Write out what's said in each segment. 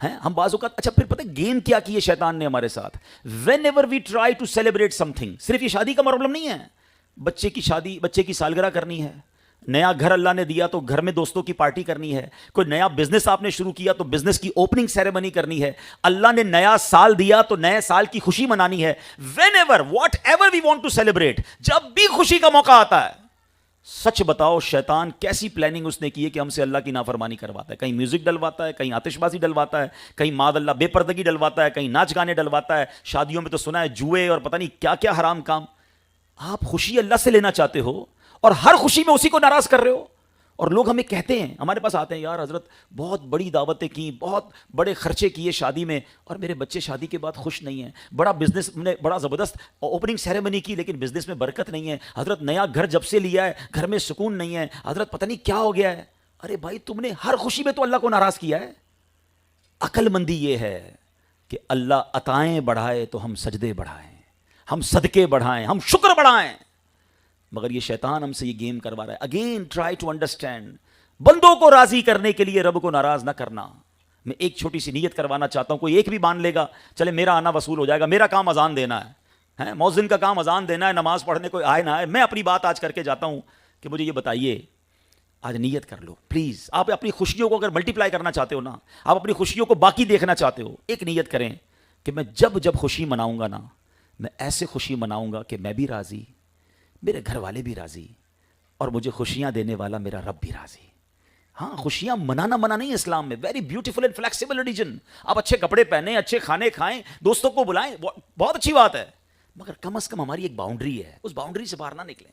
ہیں ہم بعض اوقات. اچھا پھر پتہ ہے گیم کیا کی ہے شیطان نے ہمارے ساتھ؟ Whenever we try to celebrate something, صرف یہ شادی کا پرابلم نہیں ہے، بچے کی شادی، بچے کی سالگرہ کرنی ہے، نیا گھر اللہ نے دیا تو گھر میں دوستوں کی پارٹی کرنی ہے، کوئی نیا بزنس آپ نے شروع کیا تو بزنس کی اوپننگ سیریمنی کرنی ہے، اللہ نے نیا سال دیا تو نئے سال کی خوشی منانی ہے. Whenever whatever we want to celebrate, جب بھی خوشی کا موقع آتا ہے، سچ بتاؤ شیطان کیسی پلاننگ اس نے کی ہے کہ ہم سے اللہ کی نافرمانی کرواتا ہے. کہیں میوزک ڈلواتا ہے، کہیں آتش بازی ڈلواتا ہے، کہیں معاذ اللہ بے پردگی ڈلواتا ہے، کہیں ناچ گانے ڈلواتا ہے، شادیوں میں تو سنا ہے جوئے اور پتہ نہیں کیا کیا حرام کام. آپ خوشی اللہ سے لینا چاہتے ہو اور ہر خوشی میں اسی کو ناراض کر رہے ہو. اور لوگ ہمیں کہتے ہیں، ہمارے پاس آتے ہیں، یار حضرت بہت بڑی دعوتیں کی، بہت بڑے خرچے کیے شادی میں، اور میرے بچے شادی کے بعد خوش نہیں ہیں. بڑا بزنس نے بڑا زبردست اوپننگ سیریمنی کی لیکن بزنس میں برکت نہیں ہے. حضرت نیا گھر جب سے لیا ہے گھر میں سکون نہیں ہے. حضرت پتہ نہیں کیا ہو گیا ہے. ارے بھائی تم نے ہر خوشی میں تو اللہ کو ناراض کیا ہے. عقل مندی یہ ہے کہ اللہ عطائیں بڑھائے تو ہم سجدے بڑھائیں، ہم صدقے بڑھائیں، ہم شکر بڑھائیں. مگر یہ شیطان ہم سے یہ گیم کروا رہا ہے. اگین ٹرائی ٹو انڈرسٹینڈ، بندوں کو راضی کرنے کے لیے رب کو ناراض نہ کرنا. میں ایک چھوٹی سی نیت کروانا چاہتا ہوں، کوئی ایک بھی مان لے گا چلے میرا آنا وصول ہو جائے گا، میرا کام اذان دینا ہے، مؤذن کا کام اذان دینا ہے، نماز پڑھنے کوئی آئے نہ آئے. میں اپنی بات آج کر کے جاتا ہوں کہ مجھے یہ بتائیے، آج نیت کر لو پلیز. آپ اپنی خوشیوں کو اگر ملٹیپلائی کرنا چاہتے ہو نا، آپ اپنی خوشیوں کو باقی دیکھنا چاہتے ہو، ایک نیت کریں کہ میں جب جب خوشی مناؤں گا نا، میں ایسے خوشی مناؤں گا کہ میں بھی راضی، میرے گھر والے بھی راضی، اور مجھے خوشیاں دینے والا میرا رب بھی راضی. ہاں خوشیاں منانا منع نہیں اسلام میں، very beautiful and flexible religion. آپ اچھے کپڑے پہنیں، اچھے کھانے کھائیں، دوستوں کو بلائیں، بہت اچھی بات ہے، مگر کم از کم ہماری ایک باؤنڈری ہے، اس باؤنڈری سے باہر نہ نکلیں.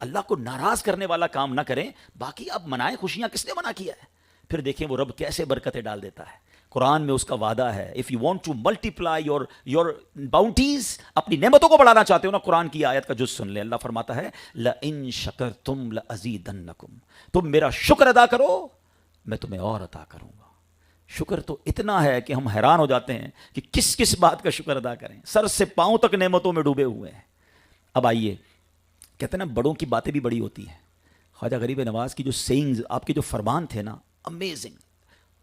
اللہ کو ناراض کرنے والا کام نہ کریں. باقی آپ منائیں خوشیاں، کس نے منع کیا ہے؟ پھر دیکھیں وہ رب کیسے برکتیں ڈال دیتا ہے. قرآن میں اس کا وعدہ ہے، if you want to multiply your bounties, اپنی نعمتوں کو بڑھانا چاہتے ہو نا، قرآن کی آیت کا جز سن لیں. اللہ فرماتا ہے لَإِن شَكَرْتُمْ لَأَزِيدَنَّكُمْ، تم میرا شکر ادا کرو میں تمہیں اور عطا کروں گا. شکر تو اتنا ہے کہ ہم حیران ہو جاتے ہیں کہ کس کس بات کا شکر ادا کریں. سر سے پاؤں تک نعمتوں میں ڈوبے ہوئے ہیں. اب آئیے، کہتے ہیں نا بڑوں کی باتیں بھی بڑی ہوتی ہیں. خواجہ غریب نواز کی جو سینگز، آپ کے جو فرمان تھے نا، امیزنگ.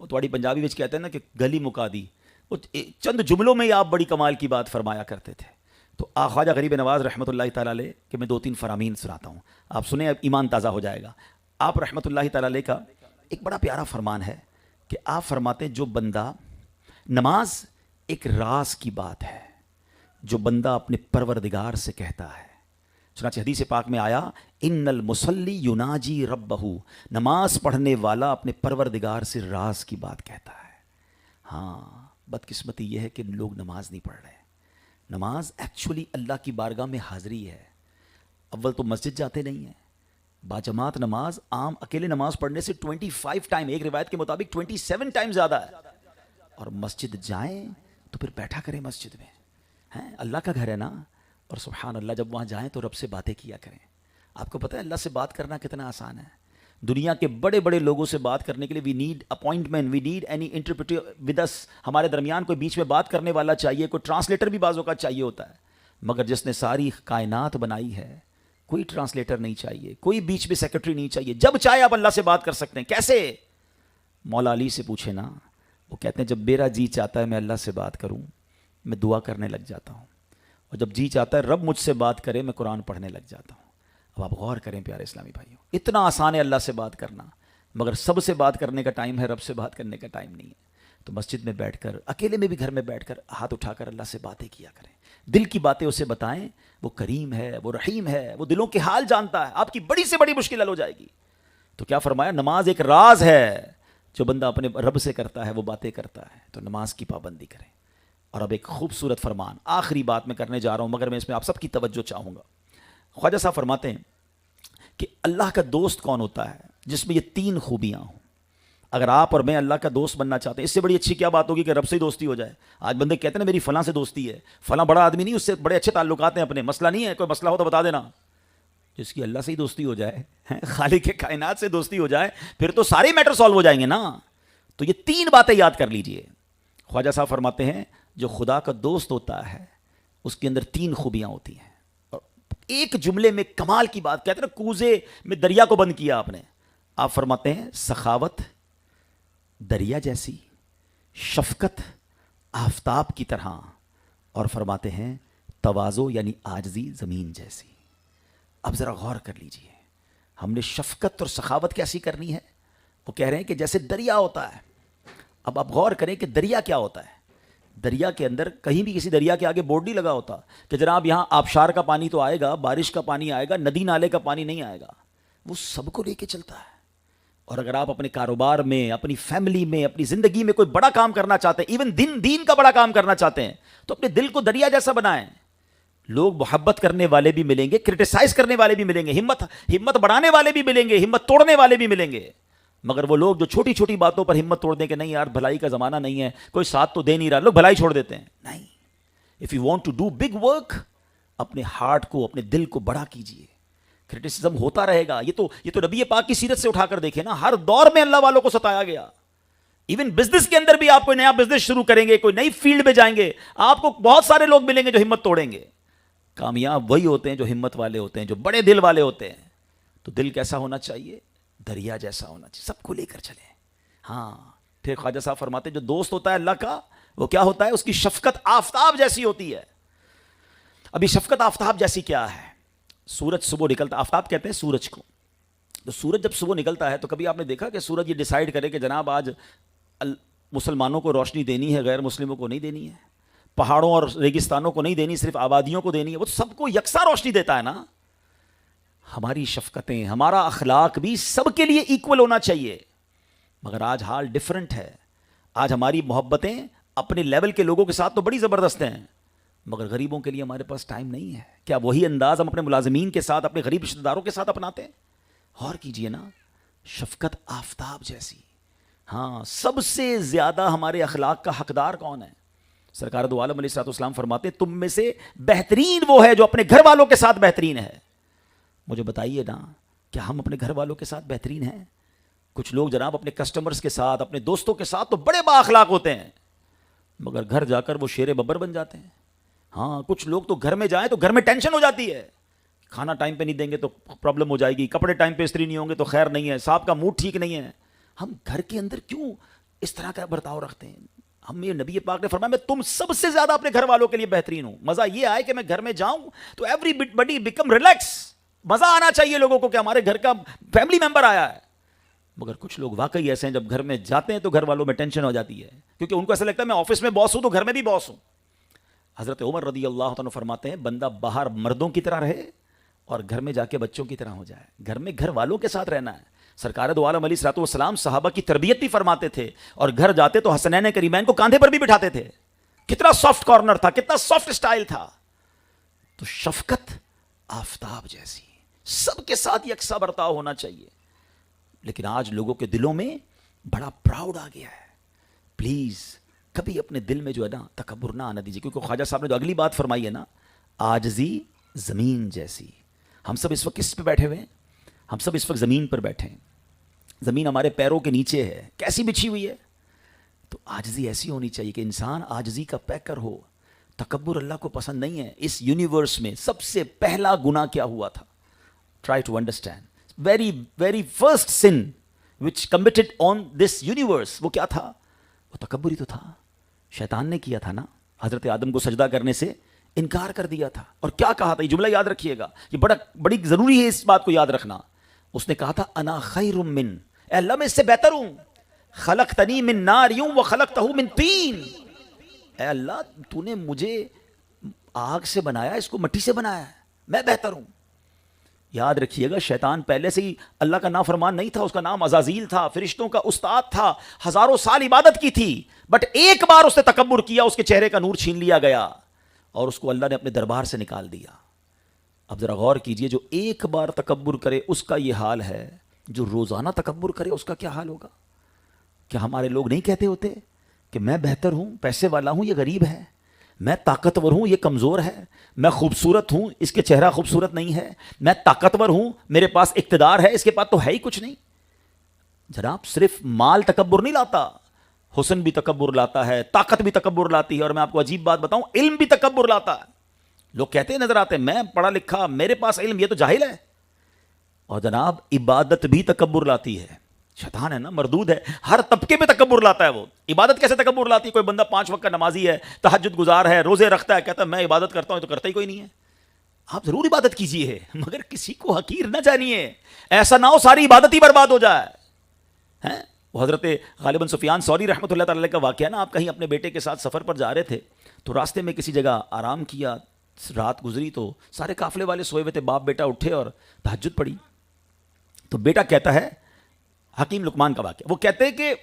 وہ تھوڑی پنجابی میں کہتے ہیں نا کہ گلی مکا دی، وہ چند جملوں میں ہی آپ بڑی کمال کی بات فرمایا کرتے تھے. تو خواجہ غریب نواز رحمۃ اللہ تعالیٰ علیہ کہ میں 2-3 فرامین سناتا ہوں، آپ سنیں، اب ایمان تازہ ہو جائے گا. آپ رحمۃ اللہ تعالیٰ علیہ کا ایک بڑا پیارا فرمان ہے کہ آپ فرماتے ہیں جو بندہ، نماز ایک راز کی بات ہے جو بندہ اپنے پروردگار سے کہتا ہے. چنانچہ حدیث پاک میں آیا ان المصلی یناجی ربہ، نماز پڑھنے والا اپنے پروردگار سے راز کی بات کہتا ہے. ہاں بدقسمتی یہ ہے کہ لوگ نماز نہیں پڑھ رہے. نماز ایکچولی اللہ کی بارگاہ میں حاضری ہے. اول تو مسجد جاتے نہیں ہیں، باجماعت نماز، عام اکیلے نماز پڑھنے سے 25 ٹائم، ایک روایت کے مطابق 27 ٹائم زیادہ ہے. اور مسجد جائیں تو پھر بیٹھا کریں مسجد میں، ہیں اللہ کا گھر ہے نا. اور سبحان اللہ جب وہاں جائیں تو رب سے باتیں کیا کریں. آپ کو پتہ ہے اللہ سے بات کرنا کتنا آسان ہے. دنیا کے بڑے بڑے لوگوں سے بات کرنے کے لیے we need appointment, we need any interpreter with us. ہمارے درمیان کوئی بیچ میں بات کرنے والا چاہیے، کوئی ٹرانسلیٹر بھی بعض اوقات چاہیے ہوتا ہے. مگر جس نے ساری کائنات بنائی ہے کوئی ٹرانسلیٹر نہیں چاہیے، کوئی بیچ میں سیکرٹری نہیں چاہیے. جب چاہے آپ اللہ سے بات کر سکتے ہیں. کیسے؟ مولا علی سے پوچھے نا، وہ کہتے ہیں جب میرا جی چاہتا ہے میں اللہ سے بات کروں، میں دعا کرنے لگ جاتا ہوں، اور جب جی چاہتا ہے رب مجھ سے بات کرے میں قرآن پڑھنے لگ جاتا ہوں. اب آپ غور کریں پیارے اسلامی بھائیوں، اتنا آسان ہے اللہ سے بات کرنا، مگر سب سے بات کرنے کا ٹائم ہے، رب سے بات کرنے کا ٹائم نہیں ہے. تو مسجد میں بیٹھ کر، اکیلے میں بھی گھر میں بیٹھ کر ہاتھ اٹھا کر اللہ سے باتیں کیا کریں. دل کی باتیں اسے بتائیں. وہ کریم ہے، وہ رحیم ہے، وہ دلوں کے حال جانتا ہے. آپ کی بڑی سے بڑی مشکل حل ہو جائے گی. تو کیا فرمایا؟ نماز ایک راز ہے جو بندہ اپنے رب سے کرتا ہے، وہ باتیں کرتا ہے. تو نماز کی پابندی کریں. اور اب ایک خوبصورت فرمان، آخری بات میں کرنے جا رہا ہوں، مگر میں اس میں آپ سب کی توجہ چاہوں گا. خواجہ صاحب فرماتے ہیں کہ اللہ کا دوست کون ہوتا ہے جس میں یہ 3 خوبیاں ہوں. اگر آپ اور میں اللہ کا دوست بننا چاہتے ہیں، اس سے بڑی اچھی کیا بات ہوگی کہ رب سے ہی دوستی ہو جائے. آج بندے کہتے ہیں نا میری فلاں سے دوستی ہے، فلاں بڑا آدمی نہیں، اس سے بڑے اچھے تعلقات ہیں اپنے. مسئلہ نہیں ہے، کوئی مسئلہ ہو تو بتا دینا. جس کی اللہ سے ہی دوستی ہو جائے، خالق کائنات سے دوستی ہو جائے، پھر تو سارے میٹر سالو ہو جائیں گے نا. تو یہ 3 باتیں یاد کر لیجئے. خواجہ صاحب فرماتے ہیں جو خدا کا دوست ہوتا ہے اس کے اندر 3 خوبیاں ہوتی ہیں. اور ایک جملے میں کمال کی بات، کہتے ہیں نا کوزے میں دریا کو بند کیا آپ نے. آپ فرماتے ہیں سخاوت دریا جیسی، شفقت آفتاب کی طرح، اور فرماتے ہیں تواضع یعنی عاجزی زمین جیسی. اب ذرا غور کر لیجئے، ہم نے شفقت اور سخاوت کیسی کرنی ہے؟ وہ کہہ رہے ہیں کہ جیسے دریا ہوتا ہے. اب آپ غور کریں کہ دریا کیا ہوتا ہے. دریا کے اندر کہیں بھی کسی دریا کے آگے بورڈ نہیں لگا ہوتا کہ جناب یہاں آبشار کا پانی تو آئے گا، بارش کا پانی آئے گا، ندی نالے کا پانی نہیں آئے گا. وہ سب کو لے کے چلتا ہے. اور اگر آپ اپنے کاروبار میں، اپنی فیملی میں، اپنی زندگی میں کوئی بڑا کام کرنا چاہتے ہیں، ایون دین کا بڑا کام کرنا چاہتے ہیں، تو اپنے دل کو دریا جیسا بنائیں. لوگ محبت کرنے والے بھی ملیں گے، کرٹیسائز کرنے والے بھی ملیں گے، ہمت بڑھانے والے بھی ملیں گے، ہمت توڑنے والے بھی ملیں گے. مگر وہ لوگ جو چھوٹی چھوٹی باتوں پر ہمت توڑ دیں کہ نہیں یار بھلائی کا زمانہ نہیں ہے، کوئی ساتھ تو دے نہیں رہا، لوگ بھلائی چھوڑ دیتے ہیں. نہیں، if you want to do big work, اپنے ہارٹ کو، اپنے دل کو بڑا کیجئے. کرٹیسزم ہوتا رہے گا. یہ تو نبی پاک کی سیرت سے اٹھا کر دیکھیں نا، ہر دور میں اللہ والوں کو ستایا گیا. ایون بزنس کے اندر بھی آپ کوئی نیا بزنس شروع کریں گے، کوئی نئی فیلڈ میں جائیں گے، آپ کو بہت سارے لوگ ملیں گے جو ہمت توڑیں گے. کامیاب وہی ہوتے ہیں جو ہمت والے ہوتے ہیں، جو بڑے دل والے ہوتے ہیں. تو دل کیسا ہونا چاہیے؟ دریا جیسا ہونا چاہیے، سب کو لے کر چلیں. ہاں، پھر خواجہ صاحب فرماتے ہیں جو دوست ہوتا ہے اللہ کا، وہ کیا ہوتا ہے؟ اس کی شفقت آفتاب جیسی ہوتی ہے. ابھی شفقت آفتاب جیسی کیا ہے؟ سورج صبح نکلتا، آفتاب کہتے ہیں سورج کو. تو سورج جب صبح نکلتا ہے تو کبھی آپ نے دیکھا کہ سورج یہ ڈیسائیڈ کرے کہ جناب آج مسلمانوں کو روشنی دینی ہے، غیر مسلموں کو نہیں دینی ہے، پہاڑوں اور ریگستانوں کو نہیں دینی، صرف آبادیوں کو دینی ہے. وہ سب کو یکساں روشنی دیتا ہے نا. ہماری شفقتیں، ہمارا اخلاق بھی سب کے لیے ایکول ہونا چاہیے. مگر آج حال ڈیفرنٹ ہے. آج ہماری محبتیں اپنے لیول کے لوگوں کے ساتھ تو بڑی زبردست ہیں، مگر غریبوں کے لیے ہمارے پاس ٹائم نہیں ہے. کیا وہی انداز ہم اپنے ملازمین کے ساتھ، اپنے غریب رشتہ داروں کے ساتھ اپناتے ہیں؟ غور کیجئے نا، شفقت آفتاب جیسی. ہاں، سب سے زیادہ ہمارے اخلاق کا حقدار کون ہے؟ سرکار دو عالم علیہ السلام فرماتے ہیں تم میں سے بہترین وہ ہے جو اپنے گھر والوں کے ساتھ بہترین ہے. مجھے بتائیے نا، کیا ہم اپنے گھر والوں کے ساتھ بہترین ہیں؟ کچھ لوگ جناب اپنے کسٹمرز کے ساتھ، اپنے دوستوں کے ساتھ تو بڑے با اخلاق ہوتے ہیں، مگر گھر جا کر وہ شیر ببر بن جاتے ہیں. ہاں، کچھ لوگ تو گھر میں جائیں تو گھر میں ٹینشن ہو جاتی ہے. کھانا ٹائم پہ نہیں دیں گے تو پرابلم ہو جائے گی، کپڑے ٹائم پہ استری نہیں ہوں گے تو خیر نہیں ہے، صاحب کا موڈ ٹھیک نہیں ہے. ہم گھر کے اندر کیوں اس طرح کا برتاؤ رکھتے ہیں؟ ہم یہ نبی پاک نے فرمایا میں تم سب سے زیادہ اپنے گھر والوں کے لیے بہترین ہوں. مزہ یہ آئے کہ میں گھر میں جاؤں تو ایوری بڈی بیکم ریلیکس. مزہ آنا چاہیے لوگوں کو کہ ہمارے گھر کا فیملی ممبر آیا ہے. مگر کچھ لوگ واقعی ایسے ہیں جب گھر میں جاتے ہیں تو گھر والوں میں ٹینشن ہو جاتی ہے، کیونکہ ان کو ایسا لگتا ہے میں آفس میں باس ہوں تو گھر میں بھی باس ہوں. حضرت عمر رضی اللہ عنہ فرماتے ہیں بندہ باہر مردوں کی طرح رہے اور گھر میں جا کے بچوں کی طرح ہو جائے. گھر میں گھر والوں کے ساتھ رہنا ہے. سرکار دو عالم علیہ الصلوۃ والسلام صحابہ کی تربیت بھی فرماتے تھے، اور گھر جاتے تو حسنین کریمین کو کاندھے پر بھی بٹھاتے تھے. کتنا سافٹ کارنر تھا، کتنا سافٹ اسٹائل تھا. تو شفقت آفتاب جیسی، سب کے ساتھ یکساں برتاؤ ہونا چاہیے. لیکن آج لوگوں کے دلوں میں بڑا پراؤڈ آ گیا ہے. پلیز کبھی اپنے دل میں جو ہے نا تکبر نہ آنا دیجیے، کیونکہ خواجہ صاحب نے جو اگلی بات فرمائی ہے نا، عاجزی زمین جیسی. ہم سب اس وقت کس پہ بیٹھے ہوئے ہیں؟ ہم سب اس وقت زمین پر بیٹھے ہیں. زمین ہمارے پیروں کے نیچے ہے، کیسی بچھی ہوئی ہے. تو عاجزی ایسی ہونی چاہیے کہ انسان عاجزی کا پیکر ہو. تکبر اللہ کو پسند نہیں ہے. اس یونیورس میں سب سے پہلا گناہ کیا ہوا تھا؟ Try to understand. very first sin which committed on this universe وہ کیا تھا؟ وہ تکبر ہی تو تھا. شیطان نے کیا تھا نا. حضرت آدم کو سجدہ کرنے سے انکار کر دیا تھا. اور کیا کہا تھا؟ یہ جملہ یاد رکھیے گا، یہ بڑی ضروری ہے اس بات کو یاد رکھنا. اس نے کہا تھا انا خیر من، اے اللہ میں اس سے بہتر ہوں. خلقتنی من نار وخلقتہ من طین. اے اللہ تو نے مجھے آگ سے بنایا، اس کو مٹی سے بنایا ہے، میں بہتر ہوں. یاد رکھیے گا شیطان پہلے سے ہی اللہ کا نافرمان نہیں تھا. اس کا نام عزازیل تھا، فرشتوں کا استاد تھا، ہزاروں سال عبادت کی تھی. بٹ ایک بار اس نے تکبر کیا، اس کے چہرے کا نور چھین لیا گیا اور اس کو اللہ نے اپنے دربار سے نکال دیا. اب ذرا غور کیجئے، جو ایک بار تکبر کرے اس کا یہ حال ہے، جو روزانہ تکبر کرے اس کا کیا حال ہوگا؟ کیا ہمارے لوگ نہیں کہتے ہوتے کہ میں بہتر ہوں، پیسے والا ہوں، یہ غریب ہے، میں طاقتور ہوں، یہ کمزور ہے، میں خوبصورت ہوں، اس کے چہرہ خوبصورت نہیں ہے، میں طاقتور ہوں، میرے پاس اقتدار ہے، اس کے پاس تو ہے ہی کچھ نہیں. جناب صرف مال تکبر نہیں لاتا، حسن بھی تکبر لاتا ہے، طاقت بھی تکبر لاتی ہے. اور میں آپ کو عجیب بات بتاؤں، علم بھی تکبر لاتا ہے. لوگ کہتے ہیں نظر آتے ہیں میں پڑھا لکھا، میرے پاس علم، یہ تو جاہل ہے. اور جناب عبادت بھی تکبر لاتی ہے. شیطان ہے نا, مردود ہے, ہر طبقے میں تکبر لاتا ہے. وہ عبادت کیسے تکبر لاتی ہے؟ کوئی بندہ 5 وقت کا نمازی ہے, تہجد گزار ہے, روزے رکھتا ہے, کہتا ہے میں عبادت کرتا ہوں, تو کرتا ہی کوئی نہیں ہے. آپ ضرور عبادت کیجئے مگر کسی کو حقیر نہ جانیے, ایسا نہ ہو ساری عبادت ہی برباد ہو جائے. وہ حضرت غالباً سفیان ثوری رحمۃ اللہ تعالی کا واقعہ نا, آپ کہیں اپنے بیٹے کے ساتھ سفر پر جا رہے تھے, تو راستے میں کسی جگہ آرام کیا, رات گزری, تو سارے قافلے والے سوئے ہوئے تھے, باپ بیٹا اٹھے اور تہجد پڑھی. تو بیٹا کہتا ہے, حکیم لقمان کا واقعہ, وہ کہتے ہیں کہ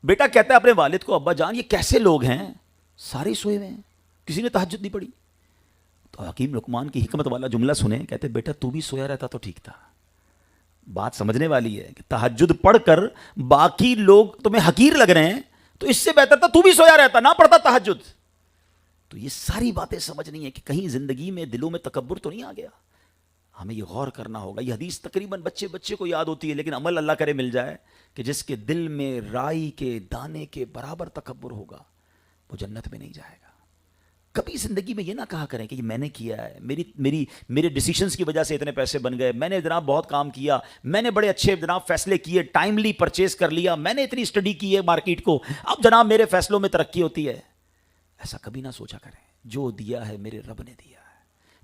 بیٹا کہتا ہے اپنے والد کو, ابا جان یہ کیسے لوگ ہیں, سارے سوئے ہوئے ہیں, کسی نے تہجد نہیں پڑھی. تو حکیم لقمان کی حکمت والا جملہ سنیں, کہتے بیٹا تو بھی سویا رہتا تو ٹھیک تھا. بات سمجھنے والی ہے کہ تہجد پڑھ کر باقی لوگ تمہیں حقیر لگ رہے ہیں, تو اس سے بہتر تھا تو بھی سویا رہتا, نہ پڑھتا تہجد. تو یہ ساری باتیں سمجھنی ہے کہ کہیں زندگی میں دلوں میں تکبر تو نہیں آ گیا. ہمیں یہ غور کرنا ہوگا. یہ حدیث تقریباً بچے کو یاد ہوتی ہے, لیکن عمل اللہ کرے مل جائے, کہ جس کے دل میں رائی کے دانے کے برابر تکبر ہوگا وہ جنت میں نہیں جائے گا. کبھی زندگی میں یہ نہ کہا کریں کہ یہ میں نے کیا ہے, میرے ڈیسیشنز کی وجہ سے اتنے پیسے بن گئے, میں نے جناب بہت کام کیا, میں نے بڑے اچھے جناب فیصلے کیے, ٹائملی پرچیز کر لیا, میں نے اتنی اسٹڈی کی ہے مارکیٹ کو, اب جناب میرے فیصلوں میں ترقی ہوتی ہے. ایسا کبھی نہ سوچا کریں. جو دیا ہے میرے رب نے دیا ہے,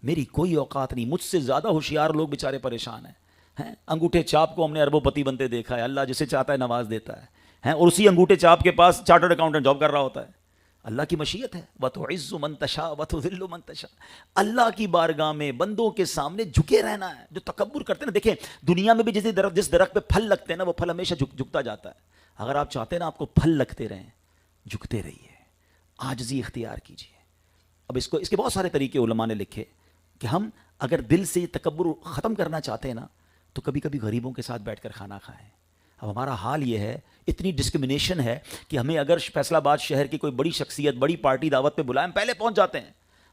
میری کوئی اوقات نہیں. مجھ سے زیادہ ہوشیار لوگ بیچارے پریشان ہیں. انگوٹھے چاپ کو ہم نے اربوں پتی بنتے دیکھا ہے. اللہ جسے چاہتا ہے نواز دیتا ہے, اور اسی انگوٹھے چاپ کے پاس چارٹرڈ اکاؤنٹنٹ جاب کر رہا ہوتا ہے. اللہ کی مشیت ہے. وَتُعِزُّ مَن تَشَاءُ وَتُذِلُّ مَن تَشَاءُ. اللہ کی بارگاہ میں بندوں کے سامنے جھکے رہنا ہے. جو تکبر کرتے ہیں نا, دیکھیں دنیا میں بھی جس درخت پہ پھل لگتے ہیں نا, وہ پھل ہمیشہ جھکتا جاتا ہے. اگر آپ چاہتے ہیں نا آپ کو پھل لگتے رہیں, جھکتے رہیے, عاجزی اختیار کیجیے. اب اس کے بہت سارے طریقے علماء نے لکھے کہ ہم اگر دل سے تکبر ختم کرنا چاہتے ہیں نا, تو کبھی کبھی غریبوں کے ساتھ بیٹھ کر کھانا کھائیں. اب ہمارا حال یہ ہے, اتنی ڈسکرمنیشن ہے کہ ہمیں اگر فیصل آباد شہر کی کوئی بڑی شخصیت بڑی پارٹی دعوت پہ بلائیں, پہلے پہنچ جاتے ہیں.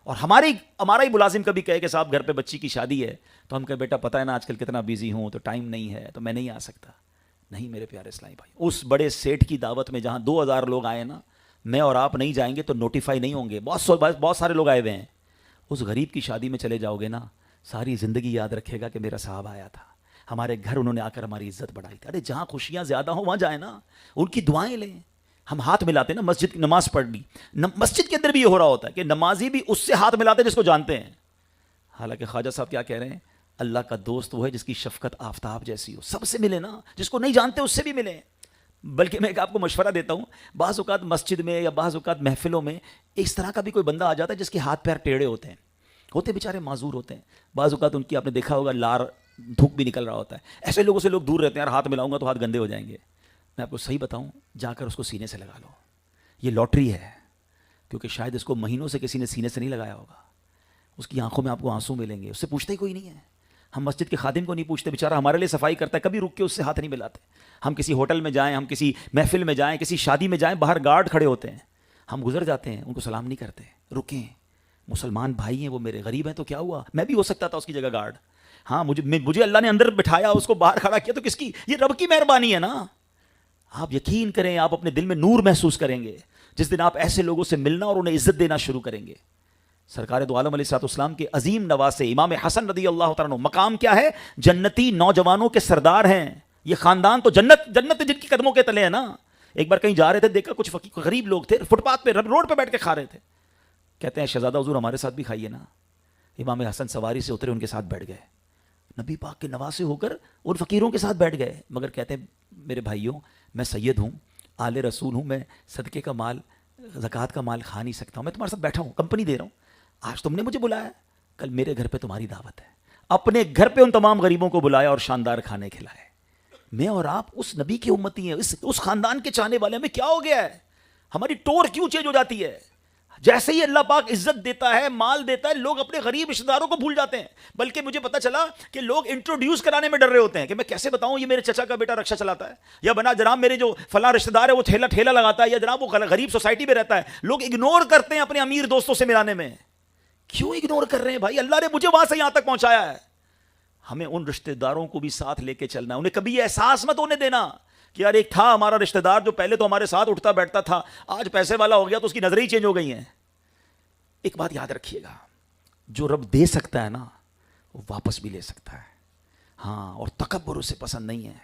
اور ہمارا ہی ملازم کبھی کہے کہ صاحب گھر پہ بچی کی شادی ہے, تو ہم کہے بیٹا پتہ ہے نا آج کل کتنا بیزی ہوں, تو ٹائم نہیں ہے, تو میں نہیں آ سکتا. نہیں میرے پیارے اسلامی بھائی, اس بڑے سیٹ کی دعوت میں جہاں 2000 لوگ آئے نا, میں اور آپ نہیں جائیں گے تو نوٹیفائی نہیں ہوں گے. بہت سارے لوگ آئے ہوئے ہیں. اس غریب کی شادی میں چلے جاؤ گے نا, ساری زندگی یاد رکھے گا کہ میرا صاحب آیا تھا, ہمارے گھر انہوں نے آ کر ہماری عزت بڑھائی تھی. ارے جہاں خوشیاں زیادہ ہوں وہاں جائیں نا, ان کی دعائیں لیں. ہم ہاتھ ملاتے ہیں نا مسجد کی نماز پڑھ لی, مسجد کے اندر بھی یہ ہو رہا ہوتا ہے کہ نمازی بھی اس سے ہاتھ ملاتے ہیں جس کو جانتے ہیں. حالانکہ خواجہ صاحب کیا کہہ رہے ہیں, اللہ کا دوست وہ ہے جس کی شفقت آفتاب جیسی ہو. سب سے ملے نا, جس کو نہیں جانتے اس سے بھی ملیں. بلکہ میں آپ کو مشورہ دیتا ہوں, بعض اوقات مسجد میں یا بعض اوقات محفلوں میں اس طرح کا بھی کوئی بندہ آ جاتا ہے جس کے ہاتھ پیر ٹیڑھے ہوتے بیچارے معذور ہوتے ہیں. بعض اوقات ان کی آپ نے دیکھا ہوگا لار تھوک بھی نکل رہا ہوتا ہے. ایسے لوگوں سے لوگ دور رہتے ہیں, یار ہاتھ ملاؤں گا تو ہاتھ گندے ہو جائیں گے. میں آپ کو صحیح بتاؤں, جا کر اس کو سینے سے لگا لو. یہ لاٹری ہے, کیونکہ شاید اس کو مہینوں سے کسی نے سینے سے نہیں لگایا ہوگا. اس کی آنکھوں میں آپ کو آنسو ملیں گے, اس سے پوچھتا ہی کوئی نہیں ہے. ہم مسجد کے خادم کو نہیں پوچھتے, بیچارہ ہمارے لیے صفائی کرتا ہے, کبھی رک کے اس سے ہاتھ نہیں ملاتے. ہم کسی ہوٹل میں جائیں, ہم کسی محفل میں جائیں, کسی شادی میں جائیں, باہر گارڈ کھڑے ہوتے ہیں, ہم گزر جاتے ہیں, ان کو سلام نہیں کرتے. رکیں, مسلمان بھائی ہیں وہ میرے, غریب ہیں تو کیا ہوا, میں بھی ہو سکتا تھا اس کی جگہ گارڈ. ہاں مجھے اللہ نے اندر بٹھایا, اس کو باہر کھڑا کیا, تو کس کی, یہ رب کی مہربانی ہے نا. آپ یقین کریں, آپ اپنے دل میں نور محسوس کریں گے جس دن آپ ایسے لوگوں سے ملنا اور انہیں عزت دینا شروع کریں گے. سرکار دو عالم علیہ السلام کے عظیم نواسے امام حسن رضی اللہ تعالیٰ عنہ, مقام کیا ہے, جنتی نوجوانوں کے سردار ہیں. یہ خاندان تو جنت جن کی قدموں کے تلے ہے نا. ایک بار کہیں جا رہے تھے, دیکھا کچھ غریب لوگ تھے, فٹ پاتھ پہ روڈ پہ بیٹھ کے کھا رہے تھے. کہتے ہیں شہزادہ حضور ہمارے ساتھ بھی کھائیے نا. امام حسن سواری سے اترے, ان کے ساتھ بیٹھ گئے, نبی پاک کے نواسے ہو کر ان فقیروں کے ساتھ بیٹھ گئے. مگر کہتے ہیں میرے بھائیوں, میں سید ہوں, آل رسول ہوں, میں صدقے کا مال زکوٰۃ کا مال کھا نہیں سکتا ہوں, میں تمہارے ساتھ بیٹھا ہوں, کمپنی دے رہا ہوں. آج تم نے مجھے بلایا, کل میرے گھر پہ تمہاری دعوت ہے. اپنے گھر پہ ان تمام غریبوں کو بلایا اور شاندار کھانے کھلائے. میں اور آپ اس نبی کی امتی ہیں, اس خاندان کے چاہنے والے. ہمیں کیا ہو گیا ہے, ہماری ٹور کیوں چینج ہو جاتی ہے؟ جیسے ہی اللہ پاک عزت دیتا ہے, مال دیتا ہے, لوگ اپنے غریب رشتہ داروں کو بھول جاتے ہیں. بلکہ مجھے پتا چلا کہ لوگ انٹروڈیوس کرانے میں ڈر رہے ہوتے ہیں کہ میں کیسے بتاؤں یہ میرے چچا کا بیٹا رکشا چلاتا ہے, یا بنا جناب میرے جو فلاں رشتہ دار ہے وہ ٹھیلا لگاتا ہے, یا جناب وہ غریب سوسائٹی میں رہتا ہے. لوگ اگنور کرتے ہیں اپنے امیر دوستوں سے ملانے میں. کیوں اگنور کر رہے ہیں بھائی؟ اللہ نے مجھے وہاں سے یہاں تک پہنچایا ہے. ہمیں ان رشتہ داروں کو بھی ساتھ لے کے چلنا ہے. انہیں کبھی احساس مت ہونے دینا کہ یار ایک تھا ہمارا رشتہ دار جو پہلے تو ہمارے ساتھ اٹھتا بیٹھتا تھا, آج پیسے والا ہو گیا تو اس کی نظریں ہی چینج ہو گئی ہیں. ایک بات یاد رکھیے گا, جو رب دے سکتا ہے نا وہ واپس بھی لے سکتا ہے. ہاں, اور تکبر اسے پسند نہیں ہے.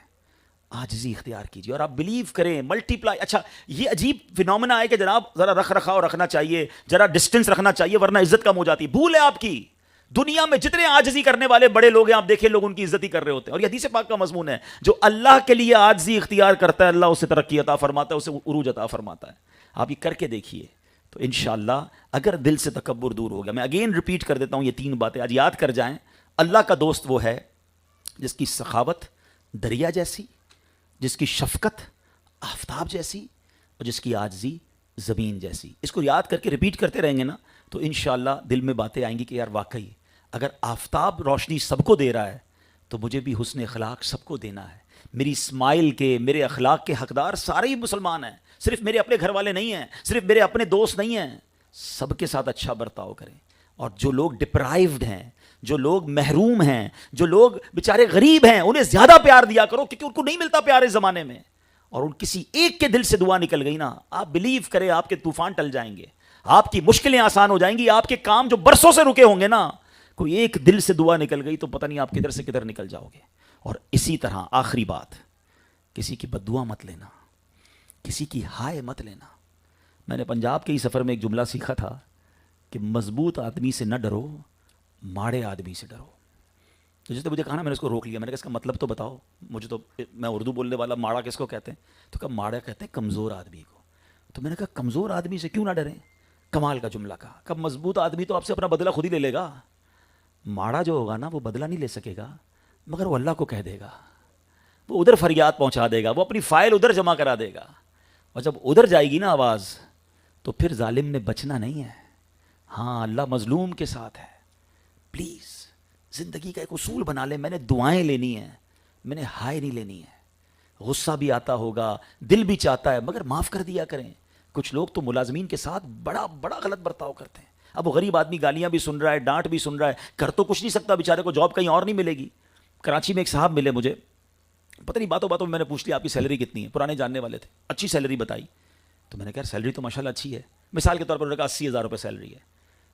عاجزی اختیار کیجیے اور آپ بلیو کریں ملٹی پلائی. اچھا یہ عجیب فینومینا ہے کہ جناب ذرا رکھ رکھاؤ رکھنا چاہیے, ذرا ڈسٹینس رکھنا چاہیے ورنہ عزت کم ہو جاتی. بھول ہے آپ کی. دنیا میں جتنے عاجزی کرنے والے بڑے لوگ ہیں آپ دیکھیں لوگ ان کی عزت ہی کر رہے ہوتے ہیں. اور یہ حدیث پاک کا مضمون ہے, جو اللہ کے لیے عاجزی اختیار کرتا ہے اللہ اسے ترقی عطا فرماتا ہے, اسے عروج عطا فرماتا ہے. آپ یہ کر کے دیکھیے تو انشاءاللہ اگر دل سے تکبر دور ہو گیا. میں اگین ریپیٹ کر دیتا ہوں یہ 3 باتیں آج یاد کر جائیں. اللہ کا دوست وہ ہے جس کی سخاوت دریا جیسی, جس کی شفقت آفتاب جیسی, اور جس کی عاجزی زمین جیسی. اس کو یاد کر کے ریپیٹ کرتے رہیں گے نا تو انشاءاللہ دل میں باتیں آئیں گی کہ یار واقعی اگر آفتاب روشنی سب کو دے رہا ہے تو مجھے بھی حسن اخلاق سب کو دینا ہے. میری اسمائل کے, میرے اخلاق کے حقدار سارے ہی مسلمان ہیں, صرف میرے اپنے گھر والے نہیں ہیں, صرف میرے اپنے دوست نہیں ہیں. سب کے ساتھ اچھا برتاؤ کریں. اور جو لوگ ڈپرائیوڈ ہیں, جو لوگ محروم ہیں, جو لوگ بیچارے غریب ہیں, انہیں زیادہ پیار دیا کرو کیونکہ ان کو نہیں ملتا پیار اس زمانے میں. اور ان کسی ایک کے دل سے دعا نکل گئی نا, آپ بلیو کریں آپ کے طوفان ٹل جائیں گے, آپ کی مشکلیں آسان ہو جائیں گی, آپ کے کام جو برسوں سے رکے ہوں گے نا, کوئی ایک دل سے دعا نکل گئی تو پتہ نہیں آپ کدھر سے کدھر نکل جاؤ گے. اور اسی طرح آخری بات, کسی کی بددعا مت لینا, کسی کی ہائے مت لینا. میں نے پنجاب کے ہی سفر میں ایک جملہ سیکھا تھا کہ مضبوط آدمی سے نہ ڈرو, ماڑے آدمی سے ڈرو. تو جس نے مجھے کہا نا, میں نے اس کو روک لیا. میں نے کہا اس کا مطلب تو بتاؤ مجھے, تو میں اردو بولنے والا, ماڑا کس کو کہتے ہیں؟ تو کہا ماڑا کہتے ہیں کمزور آدمی کو. تو میں نے کہا کمزور آدمی سے کیوں نہ ڈریں؟ کمال کا جملہ کہا. کب مضبوط آدمی تو آپ سے اپنا بدلہ خود ہی لے لے گا, ماڑا جو ہوگا نا وہ بدلہ نہیں لے سکے گا, مگر وہ اللہ کو کہہ دے گا, وہ ادھر فریاد پہنچا دے گا, وہ اپنی فائل ادھر جمع کرا دے گا. اور جب ادھر جائے گی نا آواز تو پھر ظالم نے بچنا نہیں ہے. ہاں اللہ مظلوم کے ساتھ ہے. پلیز زندگی کا ایک اصول بنا لیں, میں نے دعائیں لینی ہیں, میں نے ہائے نہیں لینی ہے. غصہ بھی آتا ہوگا, دل بھی چاہتا ہے, مگر معاف کر دیا کریں. کچھ لوگ تو ملازمین کے ساتھ بڑا بڑا غلط برتاؤ کرتے ہیں. اب وہ غریب آدمی گالیاں بھی سن رہا ہے, ڈانٹ بھی سن رہا ہے, کر تو کچھ نہیں سکتا بیچارے کو, جاب کہیں اور نہیں ملے گی. کراچی میں ایک صاحب ملے مجھے, پتہ نہیں باتوں باتوں میں نے پوچھ لیا آپ کی سیلری کتنی ہے, پرانے جاننے والے تھے, اچھی سیلری بتائی. تو میں نے کہا سیلری تو ماشاءاللہ اچھی ہے, مثال کے طور پر انہوں نے کہا 80,000 روپے سیلری ہے.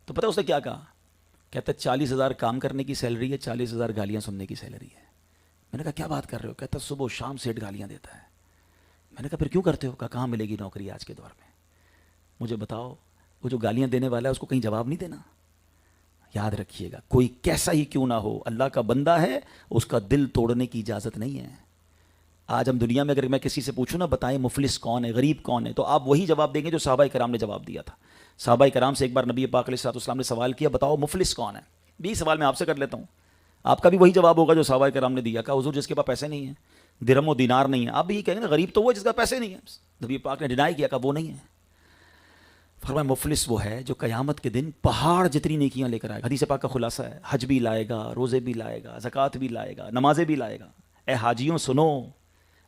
تو پتہ اس نے کیا کہا, کہتا ہے 40,000 کام کرنے کی سیلری ہے, 40,000 گالیاں سننے کی سیلری ہے. میں نے کہا کیا بات کر رہے ہو؟ کہتا صبح و شام سیٹ گالیاں دیتا ہے. میں نے کہا پھر کیوں کرتے ہو؟ کہا کہاں ملے گی نوکری آج کے دور میں. مجھے بتاؤ وہ جو گالیاں دینے والا ہے اس کو کہیں جواب نہیں دینا؟ یاد رکھیے گا, کوئی کیسا ہی کیوں نہ ہو, اللہ کا بندہ ہے, اس کا دل توڑنے کی اجازت نہیں ہے. آج ہم دنیا میں اگر میں کسی سے پوچھوں نا بتائیں مفلس کون ہے, غریب کون ہے, تو آپ وہی جواب دیں گے جو صحابہ کرام نے جواب دیا تھا. صحابہ کرام سے ایک بار نبی پاک علیہ السلام نے سوال کیا, بتاؤ مفلس کون ہے؟ بھی سوال میں آپ سے کر لیتا ہوں, آپ کا بھی وہی جواب ہوگا جو صحابہ کرام نے دیا. کہا حضور جس کے پاس پیسے نہیں ہیں, درہم و دینار نہیں ہے. آپ بھی یہ کہیں گے نا غریب تو وہ جس کا پیسے نہیں ہے. نبی پاک نے ڈینائی کیا, کہا وہ نہیں ہے. فرمایا مفلس وہ ہے جو قیامت کے دن پہاڑ جتنی نیکیاں لے کر آئے گا. حدیث پاک کا خلاصہ ہے, حج بھی لائے گا, روزے بھی لائے گا, زکوٰۃ بھی لائے گا, نمازیں بھی لائے گا. اے حاجیوں سنو,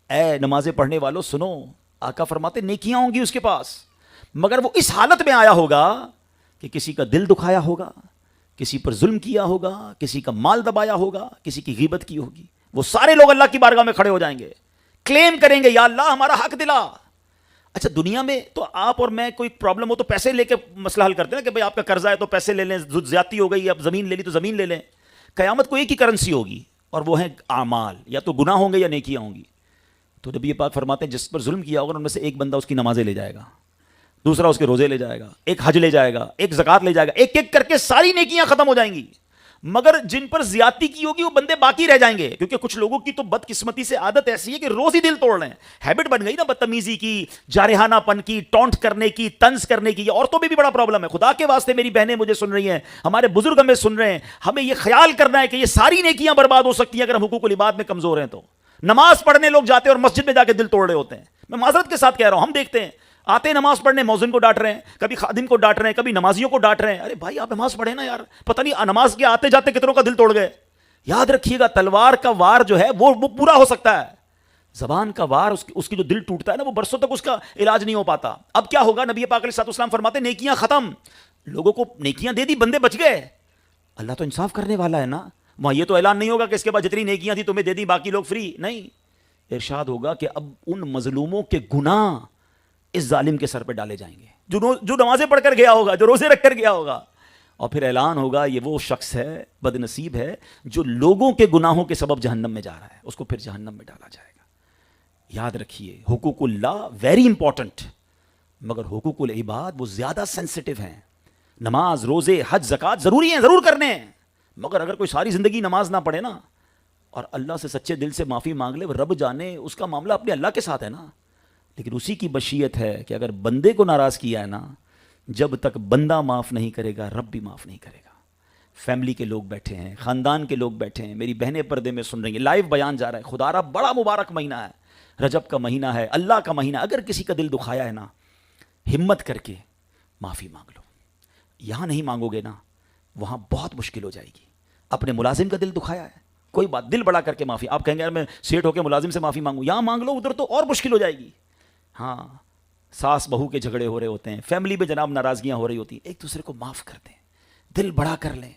اے نمازیں پڑھنے والوں سنو, آقا فرماتے نیکیاں ہوں گی اس کے پاس, مگر وہ اس حالت میں آیا ہوگا کہ کسی کا دل دکھایا ہوگا, کسی پر ظلم کیا ہوگا, کسی کا مال دبایا ہوگا, کسی کی غیبت کی ہوگی. وہ سارے لوگ اللہ کی بارگاہ میں کھڑے ہو جائیں گے, کلیم کریں گے یا اللہ ہمارا حق دلا. اچھا دنیا میں تو آپ اور میں کوئی پرابلم ہو تو پیسے لے کے مسئلہ حل کرتے ہیں کہ بھئی آپ کا قرضہ ہے تو پیسے لے لیں, زیادتی ہو گئی اب زمین لے لی تو زمین لے لیں. قیامت کو ایک ہی کرنسی ہوگی اور وہ ہیں اعمال, یا تو گناہ ہوں گے یا نیکیاں ہوں گی. تو نبی پاک فرماتے ہیں جس پر ظلم کیا ہوگا ان میں سے ایک بندہ اس کی نمازیں لے جائے گا, دوسرا اس کے روزے لے جائے گا, ایک حج لے جائے گا, ایک زکوٰۃ لے جائے گا, ایک ایک کر کے ساری نیکیاں ختم ہو جائیں گی. مگر جن پر زیادتی کی ہوگی وہ بندے باقی رہ جائیں گے, کیونکہ کچھ لوگوں کی تو بدقسمتی سے عادت ایسی ہے کہ روز ہی دل توڑ رہے ہیں. ہیبٹ بن گئی نا بدتمیزی کی, جارحانہ پن کی, ٹونٹ کرنے کی, طنز کرنے کی. عورتوں میں بھی بڑا پرابلم ہے. خدا کے واسطے میری بہنیں مجھے سن رہی ہیں, ہمارے بزرگ ہمیں سن رہے ہیں, ہمیں یہ خیال کرنا ہے کہ یہ ساری نیکیاں برباد ہو سکتی ہیں اگر ہم حقوق العباد میں کمزور ہیں. تو نماز پڑھنے لوگ جاتے ہیں اور مسجد میں جا کے دل توڑ رہے ہوتے ہیں. میں معذرت کے ساتھ کہہ رہا ہوں, ہم دیکھتے ہیں آتے نماز پڑھنے مؤذن کو ڈانٹ رہے ہیں, کبھی خادم کو ڈانٹ رہے ہیں, کبھی نمازیوں کو ڈانٹ رہے ہیں. ارے بھائی آپ نماز پڑھیں نا یار, پتہ نہیں نماز کے آتے جاتے کتنوں کا دل توڑ گئے. یاد رکھیے گا تلوار کا وار جو ہے وہ پورا ہو سکتا ہے, زبان کا وار اس کی جو دل ٹوٹتا ہے نا وہ برسوں تک اس کا علاج نہیں ہو پاتا. اب کیا ہوگا؟ نبی پاک علیہ السلام فرماتے نیکیاں ختم, لوگوں کو نیکیاں دے دی, بندے بچ گئے. اللہ تو انصاف کرنے والا ہے نا, وہاں یہ تو اعلان نہیں ہوگا کہ اس کے بعد جتنی نیکیاں تھی تمہیں دے دی باقی لوگ فری. نہیں, ارشاد ہوگا کہ اب ان مظلوموں کے گناہ اس ظالم کے سر پہ ڈالے جائیں گے جو نمازیں پڑھ کر گیا ہوگا, جو روزے رکھ کر گیا ہوگا. اور پھر اعلان ہوگا یہ وہ شخص ہے, بد نصیب ہے, جو لوگوں کے گناہوں کے سبب جہنم میں جا رہا ہے, اس کو پھر جہنم میں ڈالا جائے گا. یاد رکھیے حقوق اللہ ویری امپورٹنٹ، مگر حقوق العباد وہ زیادہ سینسٹیو ہیں. نماز، روزے، حج، زکوٰۃ ضروری ہیں، ضرور کرنے ہیں، مگر اگر کوئی ساری زندگی نماز نہ پڑھے نا اور اللہ سے سچے دل سے معافی مانگ لے، رب جانے اس کا معاملہ اپنے اللہ کے ساتھ ہے نا. لیکن اسی کی مشیت ہے کہ اگر بندے کو ناراض کیا ہے نا، جب تک بندہ معاف نہیں کرے گا رب بھی معاف نہیں کرے گا. فیملی کے لوگ بیٹھے ہیں، خاندان کے لوگ بیٹھے ہیں، میری بہنیں پردے میں سن رہی ہیں، لائیو بیان جا رہا ہے. خدا را بڑا مبارک مہینہ ہے، رجب کا مہینہ ہے، اللہ کا مہینہ. اگر کسی کا دل دکھایا ہے نا، ہمت کر کے معافی مانگ لو. یہاں نہیں مانگو گے نا، وہاں بہت مشکل ہو جائے گی. اپنے ملازم کا دل دکھایا ہے، کوئی بات، دل بڑا کر کے معافی. آپ کہیں گے یار میں سیٹ ہو کے ملازم سے معافی مانگوں، یہاں مانگ لو، ادھر تو اور مشکل ہو جائے گی. ہاں، ساس بہو کے جھگڑے ہو رہے ہوتے ہیں، فیملی میں جناب ناراضگیاں ہو رہی ہوتی ہیں، ایک دوسرے کو معاف کر دیں، دل بڑا کر لیں،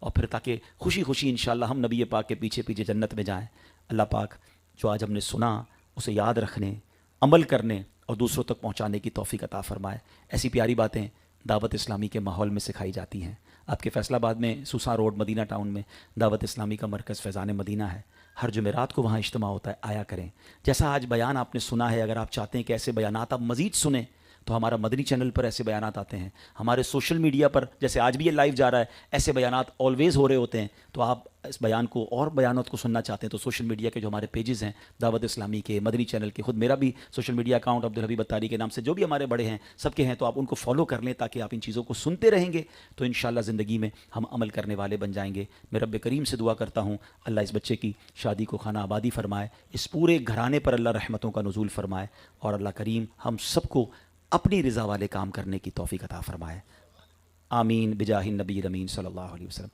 اور پھر تاکہ خوشی خوشی انشاءاللہ ہم نبی پاک کے پیچھے پیچھے جنت میں جائیں. اللہ پاک جو آج ہم نے سنا اسے یاد رکھنے، عمل کرنے اور دوسروں تک پہنچانے کی توفیق عطا فرمائے. ایسی پیاری باتیں دعوت اسلامی کے ماحول میں سکھائی جاتی ہیں. آپ کے فیصل آباد میں سوسا روڈ مدینہ ٹاؤن میں دعوت اسلامی کا مرکز فیضان مدینہ ہے. ہر جمعرات کو وہاں اجتماع ہوتا ہے، آیا کریں. جیسا آج بیان آپ نے سنا ہے، اگر آپ چاہتے ہیں کہ ایسے بیانات آپ مزید سنیں تو ہمارا مدنی چینل پر ایسے بیانات آتے ہیں. ہمارے سوشل میڈیا پر جیسے آج بھی یہ لائیو جا رہا ہے، ایسے بیانات آلویز ہو رہے ہوتے ہیں. تو آپ اس بیان کو اور بیانات کو سننا چاہتے ہیں تو سوشل میڈیا کے جو ہمارے پیجز ہیں دعوت اسلامی کے، مدنی چینل کے، خود میرا بھی سوشل میڈیا اکاؤنٹ عبدالحبیب اتاری کے نام سے جو بھی ہمارے بڑے ہیں سب کے ہیں، تو آپ ان کو فالو کر لیں تاکہ آپ ان چیزوں کو سنتے رہیں گے تو انشاءاللہ زندگی میں ہم عمل کرنے والے بن جائیں گے. میں رب کریم سے دعا کرتا ہوں اللہ اس بچے کی شادی کو خانہ آبادی فرمائے، اس پورے گھرانے پر اللہ رحمتوں کا نزول فرمائے، اور اللہ کریم ہم سب کو اپنی رضا والے کام کرنے کی توفیق عطا فرمائے. آمین بجاہ النبی الامین صلی اللہ علیہ وسلم.